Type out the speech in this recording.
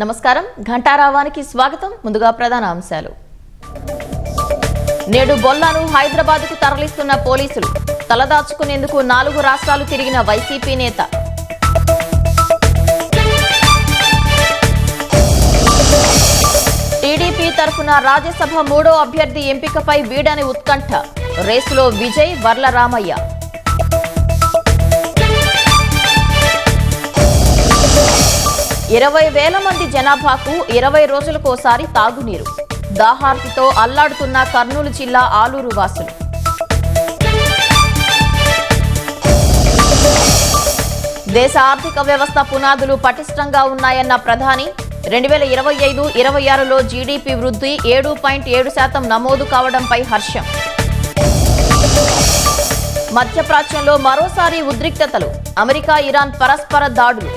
నమస్కారం, ఘంటారావానికి స్వాగతం. ముందుగా ప్రధాన అంశాలు. నేడు బొల్లాను హైదరాబాద్కు తరలిస్తున్న పోలీసులు. తలదాచుకునేందుకు 4 రాష్ట్రాలు తిరిగిన వైసీపీ నేత. టీడీపీ తరఫున రాజ్యసభ 3వ అభ్యర్థి ఎంపికపై బీడని ఉత్కంఠ. రేసులో విజయ్, వర్ల రామయ్య. ఇరవై వేల మంది జనాభాకు 20 రోజులకోసారి తాగునీరు. దాహార్తితో అల్లాడుతున్న కర్నూలు జిల్లా ఆలూరు వాసులు. దేశ ఆర్థిక వ్యవస్థ పునాదులు పటిష్టంగా ఉన్నాయన్న ప్రధాని. 2025-26లో జీడీపీ వృద్ధి 7.7% నమోదు కావడంపై హర్షం. మధ్యప్రాచ్యంలో మరోసారి ఉద్రిక్తతలు. అమెరికా, ఇరాన్ పరస్పర దాడులు.